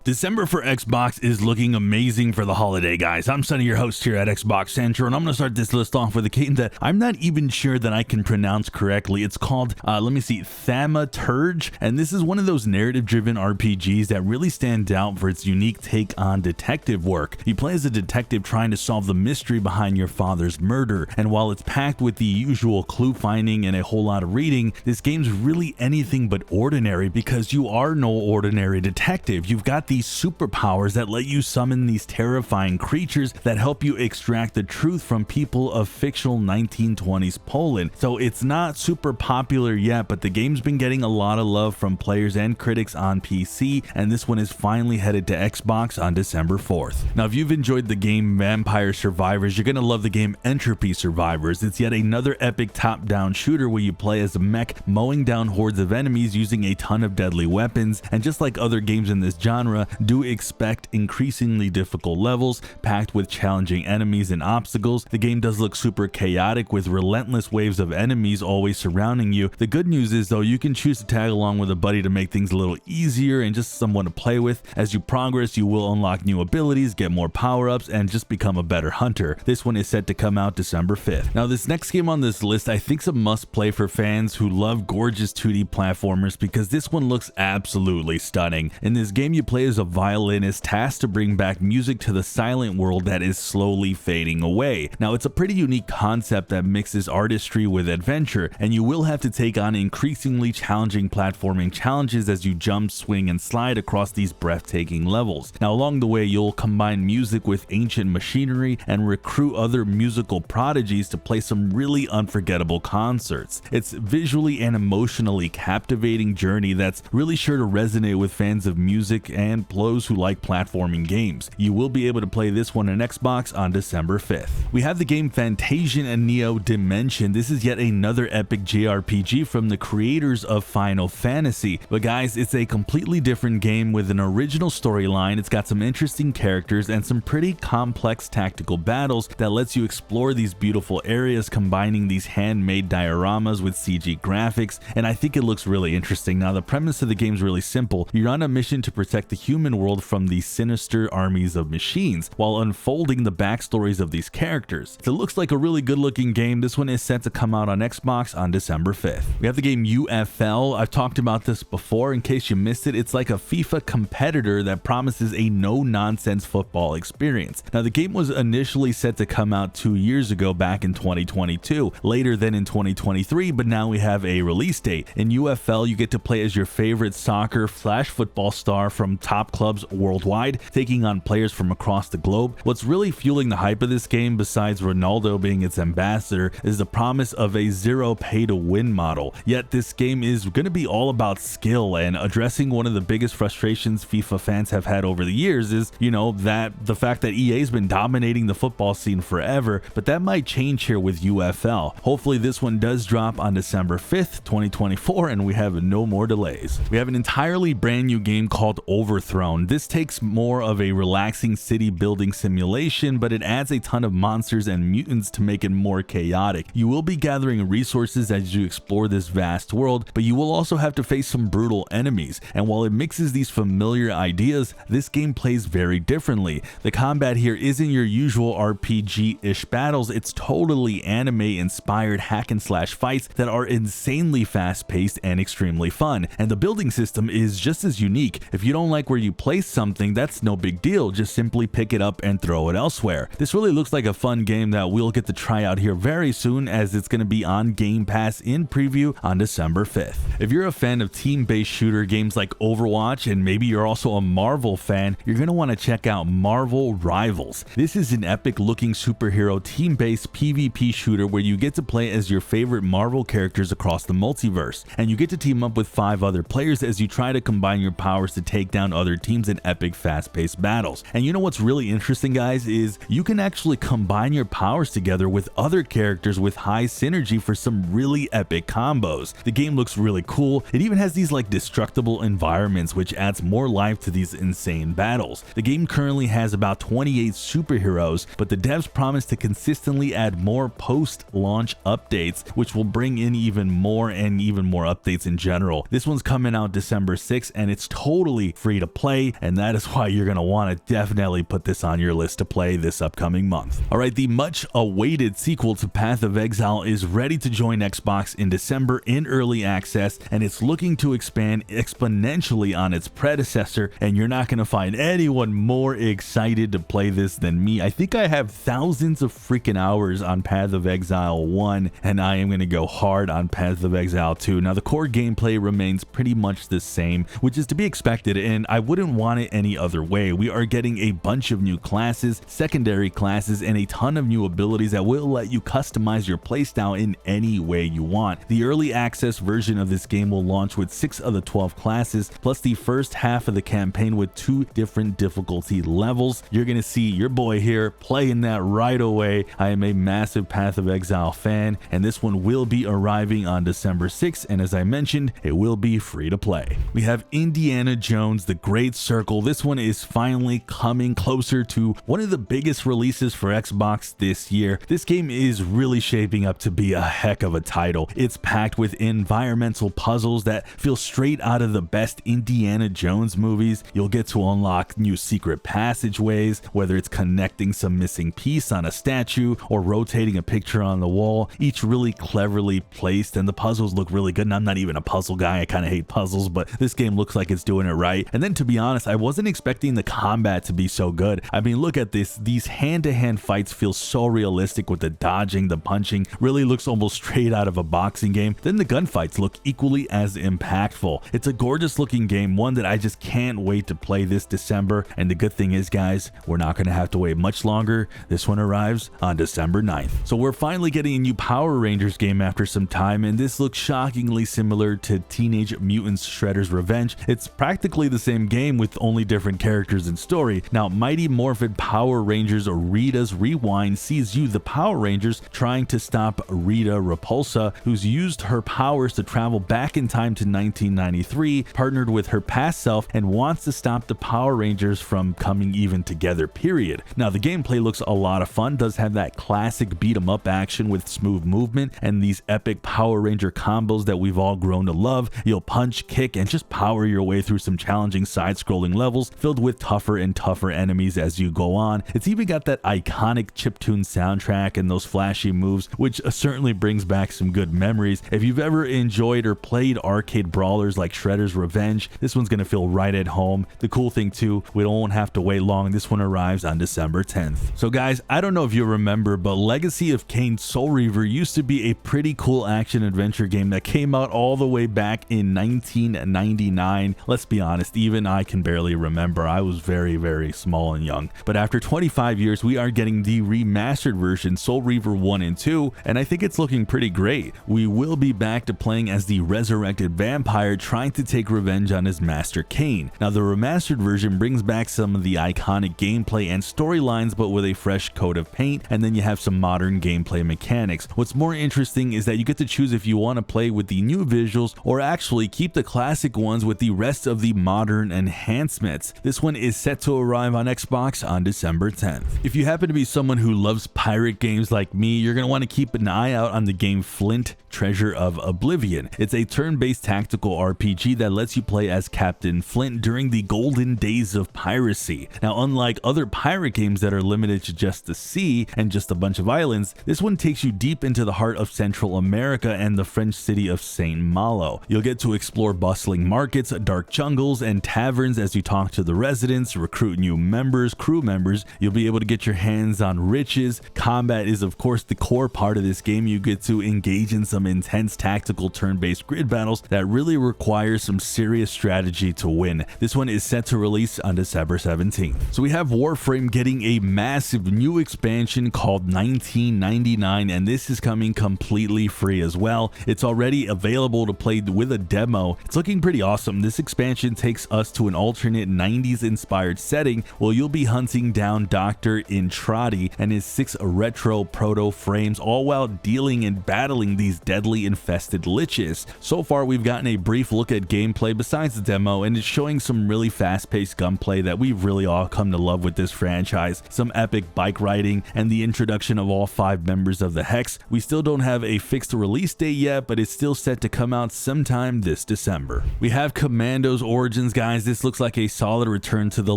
December for Xbox is looking amazing for the holiday, guys. I'm Sonny, your host here at Xbox Central, and I'm going to start this list off with a game that I'm not even sure that I can pronounce correctly. It's called, Thaumaturge, and this is one of those narrative-driven RPGs that really stand out for its unique take on detective work. You play as a detective trying to solve the mystery behind your father's murder, and while it's packed with the usual clue finding and a whole lot of reading, this game's really anything but ordinary because you are no ordinary detective. You've got these superpowers that let you summon these terrifying creatures that help you extract the truth from people of fictional 1920s Poland. So it's not super popular yet, but the game's been getting a lot of love from players and critics on PC, and this one is finally headed to Xbox on December 4th. Now, if you've enjoyed the game Vampire Survivors, you're gonna love the game Entropy Survivors. It's yet another epic top-down shooter where you play as a mech mowing down hordes of enemies using a ton of deadly weapons, and just like other games in this genre, do expect increasingly difficult levels packed with challenging enemies and obstacles. The game does look super chaotic with relentless waves of enemies always surrounding you. The good news is though, you can choose to tag along with a buddy to make things a little easier and just someone to play with. As you progress, you will unlock new abilities, get more power-ups, and just become a better hunter. This one is set to come out December 5th. Now, this next game on this list I think is a must-play for fans who love gorgeous 2D platformers because this one looks absolutely stunning. In this game, you play as a violinist tasked to bring back music to the silent world that is slowly fading away. Now, it's a pretty unique concept that mixes artistry with adventure, and you will have to take on increasingly challenging platforming challenges as you jump, swing, and slide across these breathtaking levels. Now, along the way, you'll combine music with ancient machinery and recruit other musical prodigies to play some really unforgettable concerts. It's visually and emotionally captivating journey that's really sure to resonate with fans of music and those who like platforming games. You will be able to play this one on Xbox on December 5th. We have the game Fantasian Neo Dimension. This is yet another epic JRPG from the creators of Final Fantasy. But guys, it's a completely different game with an original storyline. It's got some interesting characters and some pretty complex tactical battles that lets you explore these beautiful areas, combining these handmade dioramas with CG graphics, and I think it looks really interesting. Now, the premise of the game is really simple. You're on a mission to protect the human world from these sinister armies of machines while unfolding the backstories of these characters. So it looks like a really good looking game. This one is set to come out on Xbox on December 5th. We have the game UFL. I've talked about this before. In case you missed it, it's like a FIFA competitor that promises a no-nonsense football experience. Now, the game was initially set to come out 2 years ago back in 2022, later than in 2023, but now we have a release date. In UFL, you get to play as your favorite soccer/football star from top clubs worldwide, taking on players from across the globe. What's really fueling the hype of this game, besides Ronaldo being its ambassador, is the promise of a zero pay-to-win model. Yet this game is going to be all about skill, and addressing one of the biggest frustrations FIFA fans have had over the years is, that the fact that EA's been dominating the football scene forever, but that might change here with UFL. Hopefully this one does drop on December 5th, 2024, and we have no more delays. We have an entirely brand new game called Overthrown. This takes more of a relaxing city building simulation, but it adds a ton of monsters and mutants to make it more chaotic. You will be gathering resources as you explore this vast world, but you will also have to face some brutal enemies. And while it mixes these familiar ideas, this game plays very differently. The combat here isn't your usual RPG-ish battles. It's totally anime-inspired hack-and-slash fights that are insanely fast-paced and extremely fun. And the building system is just as unique. If you don't like where you place something, that's no big deal. Just simply pick it up and throw it elsewhere. This really looks like a fun game that we'll get to try out here very soon, as it's going to be on Game Pass in preview on December 5th. If you're a fan of team-based shooter games like Overwatch, and maybe you're also a Marvel fan, you're going to want to check out Marvel Rivals. This is an epic-looking superhero team-based PvP shooter where you get to play as your favorite Marvel characters across the multiverse, and you get to team up with 5 other players as you try to combine your powers to take down other teams in epic fast-paced battles. And you know what's really interesting, guys, is you can actually combine your powers together with other characters with high synergy for some really epic combos. The game looks really cool. It even has these like destructible environments, which adds more life to these insane battles. The game currently has about 28 superheroes, but the devs promise to consistently add more post-launch updates, which will bring in even more updates in general. This one's coming out December 6th, and it's totally free to play, and that is why you're going to want to definitely put this on your list to play this upcoming month. All right, the much awaited sequel to Path of Exile is ready to join Xbox in December in early access, and it's looking to expand exponentially on its predecessor, and you're not going to find anyone more excited to play this than me. I think I have thousands of freaking hours on Path of Exile 1, and I am going to go hard on Path of Exile 2. Now, the core gameplay remains pretty much the same, which is to be expected, and I wouldn't want it any other way. We are getting a bunch of new classes, secondary classes, and a ton of new abilities that will let you customize your playstyle in any way you want. The early access version of this game will launch with 6 of the 12 classes, plus the first half of the campaign with 2 different difficulty levels. You're going to see your boy here playing that right away. I am a massive Path of Exile fan, and this one will be arriving on December 6th, and as I mentioned, it will be free to play. We have Indiana Jones: The Great Circle. This one is finally coming closer to one of the biggest releases for Xbox this year. This game is really shaping up to be a heck of a title. It's packed with environmental puzzles that feel straight out of the best Indiana Jones movies. You'll get to unlock new secret passageways, whether it's connecting some missing piece on a statue or rotating a picture on the wall, each really cleverly placed, and the puzzles look really good. And I'm not even a puzzle guy, I kind of hate puzzles, but this game looks like it's doing it right. And then, to be honest, I wasn't expecting the combat to be so good. I mean, look at this. These hand-to-hand fights feel so realistic with the dodging, the punching, really looks almost straight out of a boxing game. Then the gunfights look equally as impactful. It's a gorgeous looking game, one that I just can't wait to play this December. And the good thing is, guys, we're not going to have to wait much longer. This one arrives on December 9th. So we're finally getting a new Power Rangers game after some time, and this looks shockingly similar to Teenage Mutant Shredder's Revenge. It's practically the same game with only different characters and story. Now, Mighty Morphin Power Rangers Rita's Rewind sees you, the Power Rangers, trying to stop Rita Repulsa, who's used her powers to travel back in time to 1993, partnered with her past self, and wants to stop the Power Rangers from coming even together, period. Now, the gameplay looks a lot of fun, does have that classic beat 'em up action with smooth movement and these epic Power Ranger combos that we've all grown to love. You'll punch, kick, and just power your way through some challenging side-scrolling levels filled with tougher and tougher enemies as you go on. It's even got that iconic chiptune soundtrack and those flashy moves, which certainly brings back some good memories. If you've ever enjoyed or played arcade brawlers like Shredder's Revenge, this one's gonna feel right at home. The cool thing too, we don't have to wait long. This one arrives on December 10th. So guys, I don't know if you remember, but Legacy of Kain Soul Reaver used to be a pretty cool action adventure game that came out all the way back in 1999. Let's be honest, even I can barely remember. I was very small and young. But after 25 years, we are getting the remastered version, Soul Reaver 1 and 2, and I think it's looking pretty great. We will be back to playing as the resurrected vampire trying to take revenge on his master Kain. Now, the remastered version brings back some of the iconic gameplay and storylines, but with a fresh coat of paint, and then you have some modern gameplay mechanics. What's more interesting is that you get to choose if you want to play with the new visuals or actually keep the classic ones with the rest of the modern enhancements. This one is set to arrive on Xbox on December 10th. If you happen to be someone who loves pirate games like me, you're going to want to keep an eye out on the game Flint, Treasure of Oblivion. It's a turn-based tactical RPG that lets you play as Captain Flint during the golden days of piracy. Now, unlike other pirate games that are limited to just the sea and just a bunch of islands, this one takes you deep into the heart of Central America and the French city of Saint Malo. You'll get to explore bustling markets, dark jungles, and taverns as you talk to the residents, recruit new members, crew members. You'll be able to get your hands on riches. Combat is, of course, the core part of this game. You get to engage in some intense tactical turn-based grid battles that really require some serious strategy to win. This one is set to release on December 17th. So we have Warframe getting a massive new expansion called 1999, and this is coming completely free as well. It's already available to play with a demo. It's looking pretty awesome. This expansion takes us to an alternate 90s inspired setting where you'll be hunting down Dr. Intrati and his 6 retro proto frames, all while dealing and battling these deadly infested liches. So far, we've gotten a brief look at gameplay besides the demo, and it's showing some really fast-paced gunplay that we've really all come to love with this franchise, some epic bike riding, and the introduction of all 5 members of the Hex. We still don't have a fixed release date yet, but it's still set to come out sometime this December. We have Commandos Origins, guys. This looks like a solid return to the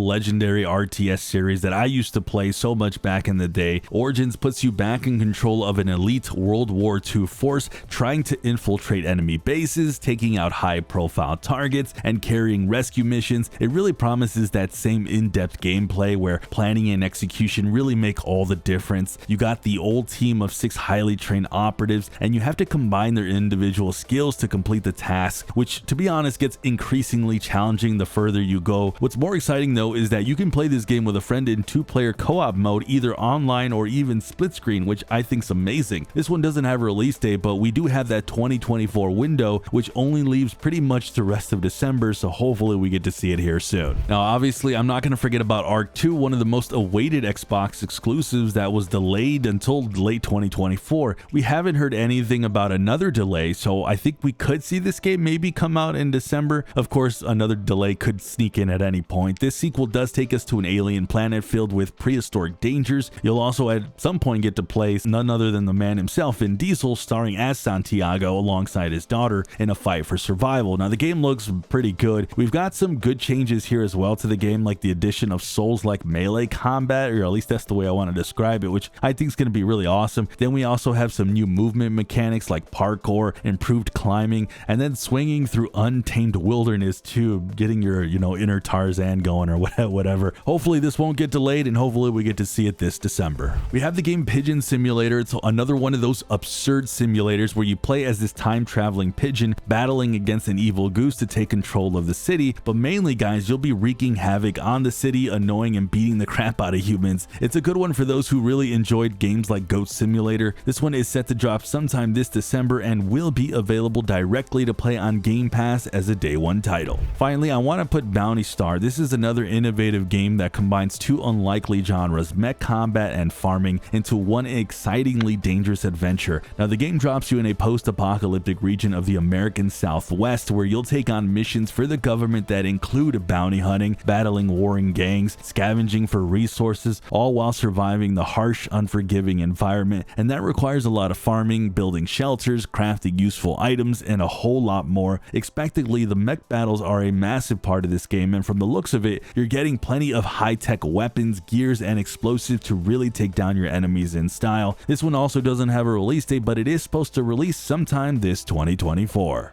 legendary RTS series that I used to play so much back in the day. Origins puts you back in control of an elite World War II force trying to infiltrate enemy bases, taking out high-profile targets, and carrying rescue missions. It really promises that same in-depth gameplay where planning and execution really make all the difference. You got the old team of 6 highly trained operatives, and you have to combine their individual skills to complete the task, which, to be honest, gets increasingly challenging the further you go. What's more exciting though is that you can play this game with a friend in 2-player co-op mode, either online or even split screen, which I think's amazing. This one doesn't have a release date, but we do have that 2024 window, which only leaves pretty much the rest of December, so hopefully we get to see it here soon. Now obviously I'm not going to forget about Ark 2, one of the most awaited Xbox exclusives that was delayed until late 2024. We haven't heard anything about another delay, so I think we could see this game maybe come out in December. Of course, another delay could sneak in at any point. This sequel does take us to an alien planet filled with prehistoric dangers. You'll also at some point get to play none other than the man himself, Vin Diesel, starring as Santiago alongside his daughter in a fight for survival. Now the game looks pretty good. We've got some good changes here as well to the game, like the addition of Souls-like melee combat, or at least that's the way I want to describe it, which I think is going to be really awesome. Then we also have some new movement mechanics like parkour, improved climbing, and then swinging through untamed wilderness too, getting your, inner Tarzan going or whatever. Hopefully this won't get delayed, and hopefully we get to see it this December. We have the game Pigeon Simulator. It's another one of those absurd simulators where you play as this time-traveling pigeon battling against an evil goose to take control of the city, but mainly, guys, you'll be wreaking havoc on the city, annoying and beating the crap out of humans. It's a good one for those who really enjoyed games like Goat Simulator. This one is set to drop sometime this December and will be available directly to play on Game Pass as a day 1 title. Finally, I want to put Bounty Star. This is another innovative game that combines 2 unlikely genres, mech combat and farming, into one excitingly dangerous adventure. Now the game drops you in a post-apocalyptic region of the American Southwest where you'll take on missions for the government that include bounty hunting, battling warring gangs, scavenging for resources, all while surviving the harsh, unforgiving environment, and that requires a lot of farming, building shelters, crafting useful items, and a whole lot more. Expectedly, the mech battles are a massive part of this game, and from the looks of it, you're getting plenty of high-tech weapons, gears, and explosives to really take down your enemies in style. This one also doesn't have a release date, but it is supposed to release sometime this 2024.